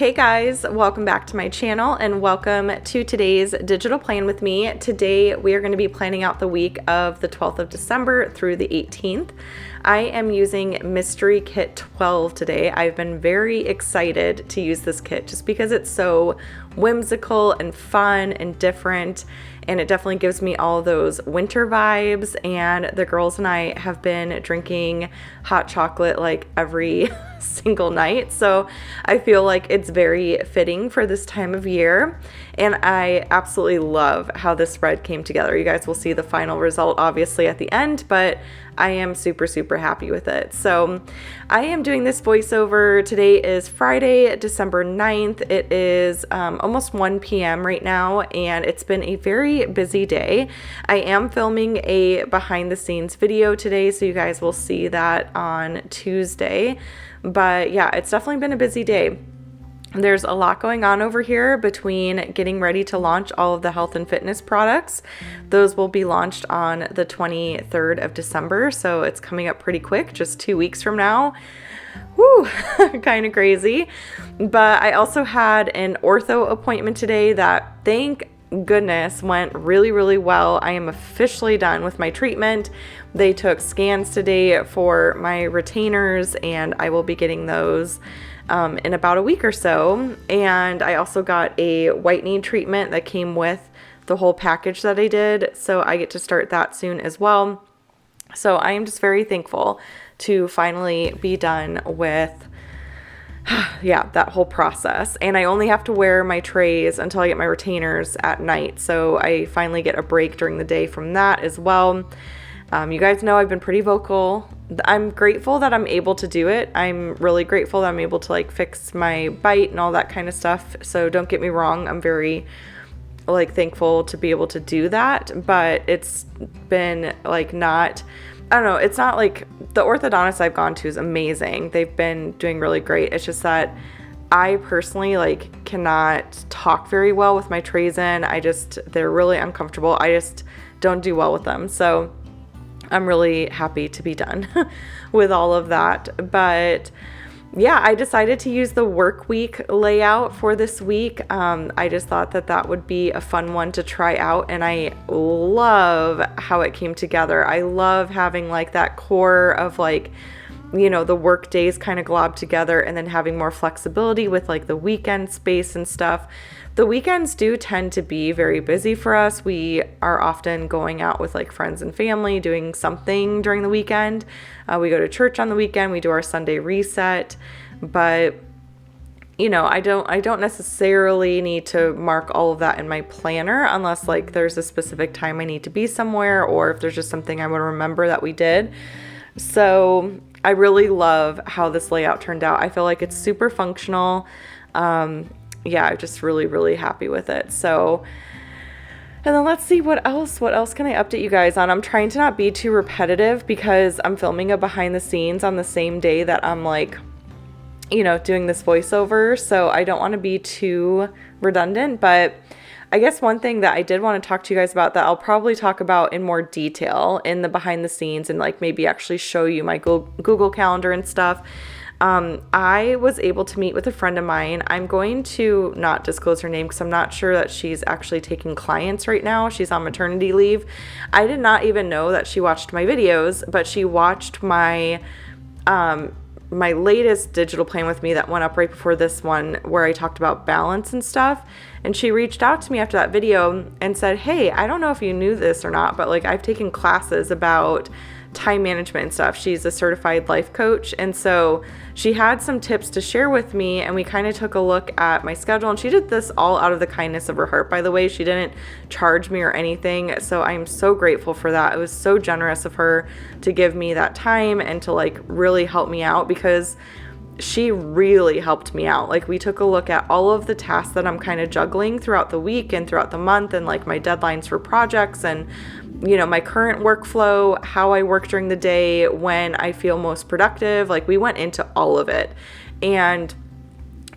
Hey guys, welcome back to my channel and welcome to today's digital plan with me. Today we are going to be planning out the week of the 12th of December through the 18th. I am using Mystery Kit 12 today. I've been very excited to use this kit just because it's so whimsical and fun and different, and it definitely gives me all those winter vibes. And the girls and I have been drinking hot chocolate like every single night, so I feel like it's very fitting for this time of year, and I absolutely love how this spread came together. You guys will see the final result obviously at the end, but I am super happy with it. So I am doing this voiceover. Today is Friday, December 9th. It is almost 1 p.m. right now, and it's been a very busy day. I am filming a behind the scenes video today, so you guys will see that on Tuesday. But yeah, it's definitely been a busy day. There's a lot going on over here between getting ready to launch all of the health and fitness products. Those will be launched on the 23rd of December, so it's coming up pretty quick, just 2 weeks from now. Woo, kind of crazy. But I also had an ortho appointment today that, thank goodness, went really well. I am officially done with my treatment. They took scans today for my retainers, and I will be getting those in about a week or so. And I also got a whitening treatment that came with the whole package that I did, so I get to start that soon as well. So I am just very thankful to finally be done with that whole process. And I only have to wear my trays until I get my retainers at night, so I finally get a break during the day from that as well. You guys know I've been pretty vocal. I'm grateful that I'm able to do it. I'm really grateful that I'm able to fix my bite and all that kind of stuff. So don't get me wrong, I'm very thankful to be able to do that, but it's been not, I don't know, it's not the orthodontist I've gone to is amazing. They've been doing really great. It's just that I personally cannot talk very well with my trays in. They're really uncomfortable. I just don't do well with them. So I'm really happy to be done with all of that. But yeah, I decided to use the work week layout for this week. I just thought that would be a fun one to try out, and I love how it came together. I love having that core of the work days kind of globbed together, and then having more flexibility with the weekend space and stuff. The weekends do tend to be very busy for us. We are often going out with friends and family, doing something during the weekend. We go to church on the weekend. We do our Sunday reset, but I don't necessarily need to mark all of that in my planner unless there's a specific time I need to be somewhere, or if there's just something I want to remember that we did. So I really love how this layout turned out. I feel like it's super functional. Yeah, I'm just really happy with it. So, and then let's see what else can I update you guys on. I'm trying to not be too repetitive because I'm filming a behind the scenes on the same day that I'm doing this voiceover. So I don't want to be too redundant, but I guess one thing that I did want to talk to you guys about that I'll probably talk about in more detail in the behind the scenes and maybe actually show you my Google Calendar and stuff. I was able to meet with a friend of mine. I'm going to not disclose her name because I'm not sure that she's actually taking clients right now. She's on maternity leave. I did not even know that she watched my videos, but she watched my my latest digital plan with me that went up right before this one, where I talked about balance and stuff. And she reached out to me after that video and said, hey, I don't know if you knew this or not, but I've taken classes about time management and stuff. She's a certified life coach, and so she had some tips to share with me, and we kind of took a look at my schedule, and she did this all out of the kindness of her heart, by the way. She didn't charge me or anything, so I'm so grateful for that. It was so generous of her to give me that time and to really help me out, because she really helped me out. We took a look at all of the tasks that I'm kind of juggling throughout the week and throughout the month, and my deadlines for projects, and my current workflow, how I work during the day, when I feel most productive. We went into all of it. And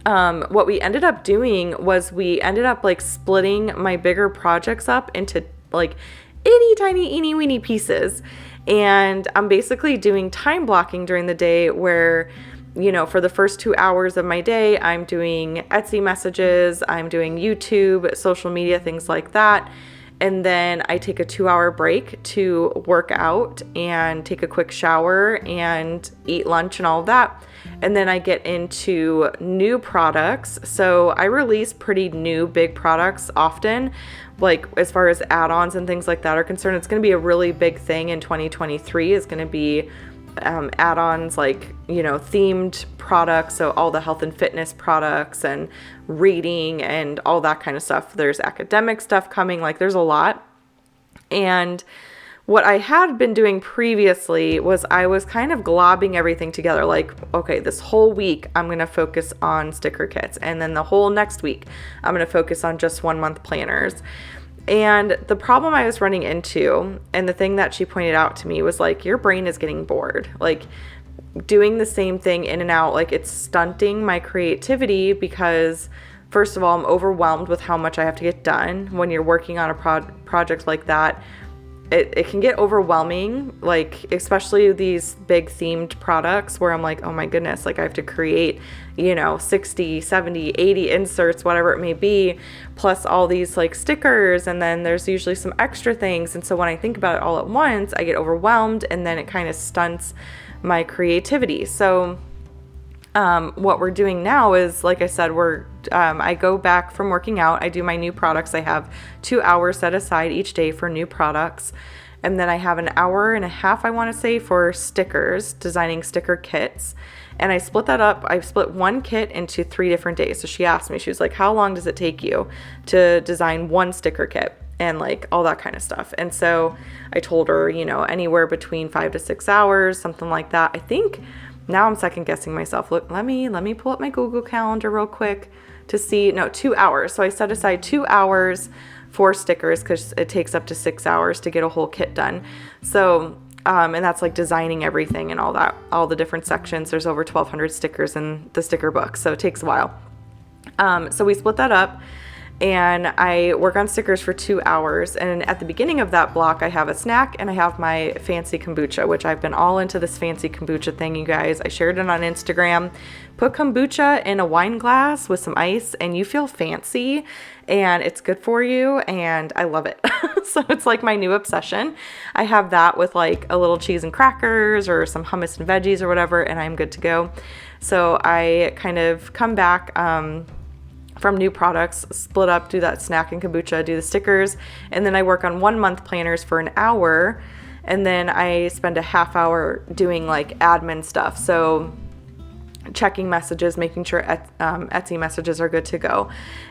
what we ended up doing was we ended up splitting my bigger projects up into itty tiny eeny weeny pieces. And I'm basically doing time blocking during the day where for the first 2 hours of my day, I'm doing Etsy messages, I'm doing YouTube, social media, things like that. And then I take a 2-hour break to work out and take a quick shower and eat lunch and all of that. And then I get into new products. So I release pretty new big products often, like as far as add-ons and things like that are concerned. It's going to be a really big thing in 2023 is going to be add-ons like, themed products. So all the health and fitness products and reading and all that kind of stuff. There's academic stuff coming, like there's a lot. And what I had been doing previously was I was kind of globbing everything together. Like, okay, this whole week I'm going to focus on sticker kits. And then the whole next week I'm going to focus on just 1 month planners. And the problem I was running into, and the thing that she pointed out to me was like, your brain is getting bored. Like doing the same thing in and out, like it's stunting my creativity because first of all, I'm overwhelmed with how much I have to get done. When you're working on a project like that, it can get overwhelming, like especially these big themed products where I'm like, oh my goodness, like I have to create, 60, 70, 80 inserts, whatever it may be, plus all these like stickers. And then there's usually some extra things. And so when I think about it all at once, I get overwhelmed and then it kind of stunts my creativity. So what we're doing now is, like I said, I go back from working out. I do my new products. I have 2 hours set aside each day for new products. And then I have an hour and a half, I want to say, for stickers, designing sticker kits. And I split that up. I split one kit into 3 different days. So she asked me, she was like, how long does it take you to design one sticker kit? And like all that kind of stuff. And so I told her, anywhere between 5 to 6 hours, something like that. I think now I'm second guessing myself. Look, let me pull up my Google Calendar real quick to see. No, 2 hours. So I set aside 2 hours for stickers because it takes up to 6 hours to get a whole kit done. So, and that's like designing everything and all that, all the different sections. There's over 1,200 stickers in the sticker book. So it takes a while. So we split that up. And I work on stickers for 2 hours. And at the beginning of that block, I have a snack and I have my fancy kombucha, which I've been all into this fancy kombucha thing, you guys. I shared it on Instagram. Put kombucha in a wine glass with some ice and you feel fancy and it's good for you. And I love it. So it's like my new obsession. I have that with like a little cheese and crackers or some hummus and veggies or whatever, and I'm good to go. So I kind of come back, from new products, split up, do that snack and kombucha, do the stickers, and then I work on 1 month planners for an hour, and then I spend a half hour doing like admin stuff. So checking messages, making sure Etsy messages are good to go.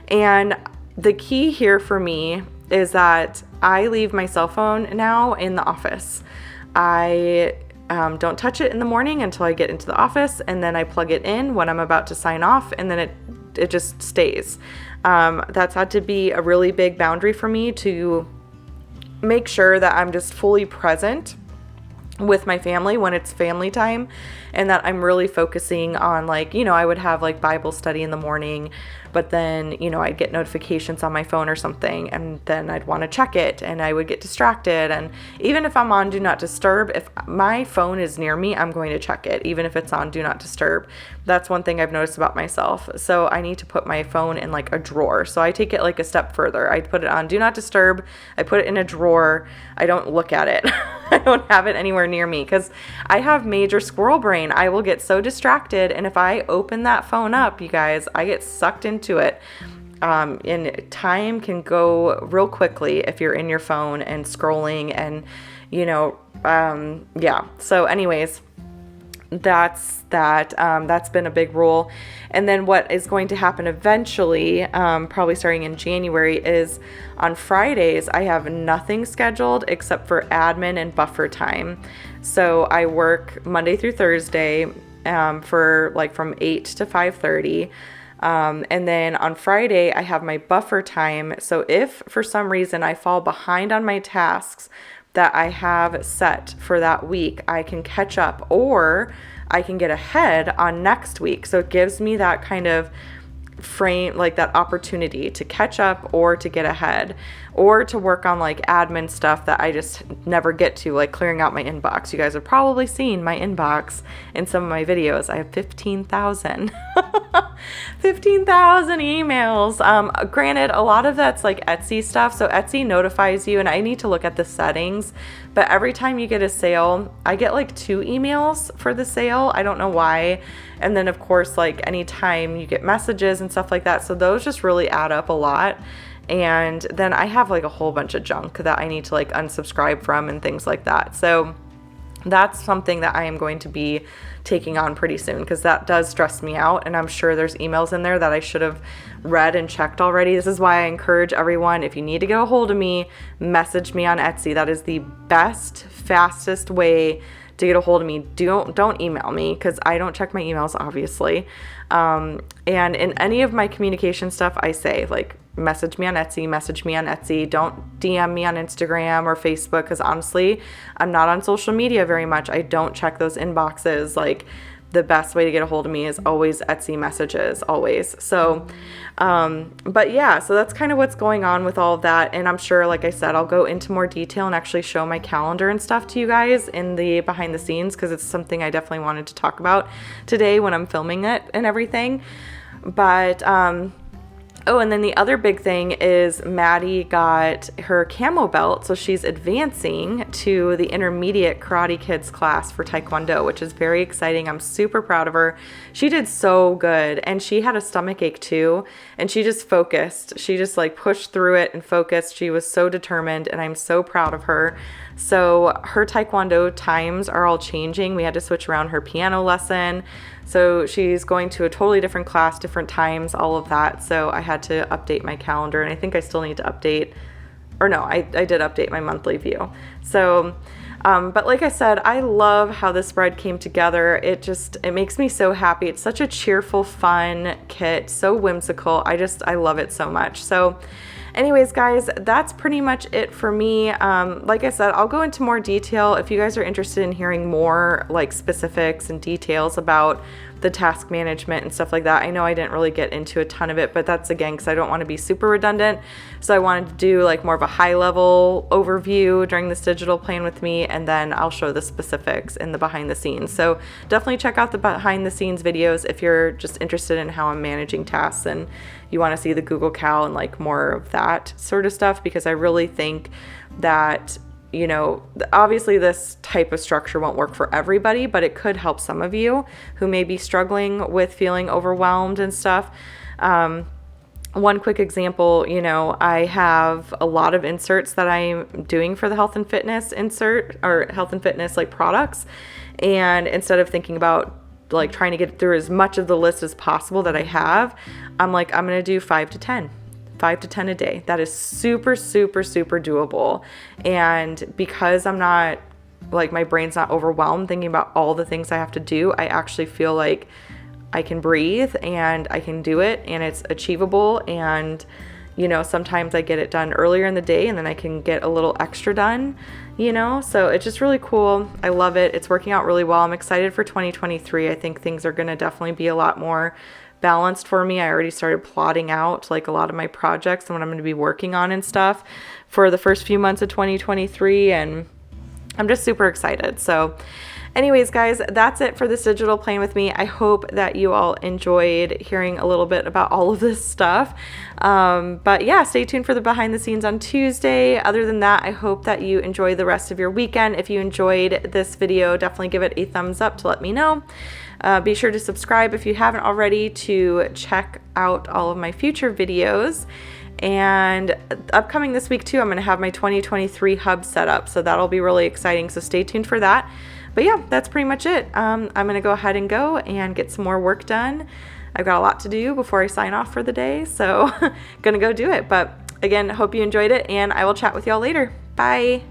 And the key here for me is that I leave my cell phone now in the office. I don't touch it in the morning until I get into the office, and then I plug it in when I'm about to sign off, and then it just stays. That's had to be a really big boundary for me to make sure that I'm just fully present with my family when it's family time, and that I'm really focusing on like, I would have like Bible study in the morning, but then, I'd get notifications on my phone or something, and then I'd want to check it and I would get distracted. And even if I'm on Do Not Disturb, if my phone is near me, I'm going to check it, even if it's on Do Not Disturb. That's one thing I've noticed about myself. So I need to put my phone in like a drawer. So I take it like a step further. I put it on Do Not Disturb. I put it in a drawer. I don't look at it. I don't have it anywhere near me because I have major squirrel brain. I will get so distracted. And if I open that phone up, you guys, I get sucked into it. And time can go real quickly if you're in your phone and scrolling and, yeah. So anyways, that's been a big rule. And then what is going to happen eventually, probably starting in January, is on Fridays, I have nothing scheduled except for admin and buffer time. So I work Monday through Thursday, for like from 8 to 5:30. And then on Friday, I have my buffer time. So if for some reason I fall behind on my tasks that I have set for that week, I can catch up or I can get ahead on next week. So it gives me that kind of frame, like that opportunity to catch up or to get ahead or to work on like admin stuff that I just never get to, like clearing out my inbox. You guys have probably seen my inbox in some of my videos. I have 15,000 15,000 emails. Granted, a lot of that's like Etsy stuff, so Etsy notifies you, and I need to look at the settings, but every time you get a sale, I get like 2 emails for the sale. I don't know why. And then of course, like anytime you get messages and stuff like that, so those just really add up a lot. And then I have like a whole bunch of junk that I need to like unsubscribe from and things like that. So that's something that I am going to be taking on pretty soon, because that does stress me out, and I'm sure there's emails in there that I should have read and checked already. This is why I encourage everyone, if you need to get a hold of me, message me on Etsy. That is the best, fastest way to get a hold of me. Don't email me, because I don't check my emails, obviously. And in any of my communication stuff, I say like, message me on Etsy. Don't DM me on Instagram or Facebook, because honestly, I'm not on social media very much. I don't check those inboxes. Like, the best way to get a hold of me is always Etsy messages, always. So, but yeah, so that's kind of what's going on with all of that. And I'm sure, like I said, I'll go into more detail and actually show my calendar and stuff to you guys in the behind the scenes, because it's something I definitely wanted to talk about today when I'm filming it and everything. But, oh, and then the other big thing is Maddie got her camo belt, so she's advancing to the intermediate Karate Kids class for Taekwondo, which is very exciting. I'm super proud of her. She did so good, and she had a stomach ache too, and she just focused. She just like pushed through it and focused. She was so determined, and I'm so proud of her. So her Taekwondo times are all changing. We had to switch around her piano lesson. So she's going to a totally different class, different times, all of that. So I had to update my calendar, and I think I still need to update, or no, I did update my monthly view. So, but like I said, I love how this spread came together. It makes me so happy. It's such a cheerful, fun kit, so whimsical. I love it so much. So anyways, guys, that's pretty much it for me. Like I said, I'll go into more detail if you guys are interested in hearing more like specifics and details about the task management and stuff like that. I know I didn't really get into a ton of it, but that's again because I don't want to be super redundant. So I wanted to do like more of a high level overview during this digital plan with me, and then I'll show the specifics in the behind the scenes. So definitely check out the behind the scenes videos if you're just interested in how I'm managing tasks and you want to see the Google Cal and like more of that sort of stuff, because I really think that, you know, obviously this type of structure won't work for everybody, but it could help some of you who may be struggling with feeling overwhelmed and stuff. One quick example, you know, I have a lot of inserts that I'm doing for the health and fitness like products. And instead of thinking about like trying to get through as much of the list as possible that I have, I'm like, I'm going to do 5 to 10 a day. That is super, super, super doable. And because I'm not like, my brain's not overwhelmed thinking about all the things I have to do, I actually feel like I can breathe and I can do it, and it's achievable. And, you know, sometimes I get it done earlier in the day and then I can get a little extra done, you know, so it's just really cool. I love it. It's working out really well. I'm excited for 2023. I think things are going to definitely be a lot more balanced for me. I already started plotting out like a lot of my projects and what I'm going to be working on and stuff for the first few months of 2023. And I'm just super excited. So anyways, guys, that's it for this digital plan with me. I hope that you all enjoyed hearing a little bit about all of this stuff. But yeah, stay tuned for the behind the scenes on Tuesday. Other than that, I hope that you enjoy the rest of your weekend. If you enjoyed this video, definitely give it a thumbs up to let me know. Be sure to subscribe if you haven't already to check out all of my future videos. And upcoming this week too, I'm going to have my 2023 hub set up. So that'll be really exciting. So stay tuned for that. But yeah, that's pretty much it. I'm going to go ahead and go and get some more work done. I've got a lot to do before I sign off for the day. So going to go do it. But again, hope you enjoyed it, and I will chat with y'all later. Bye.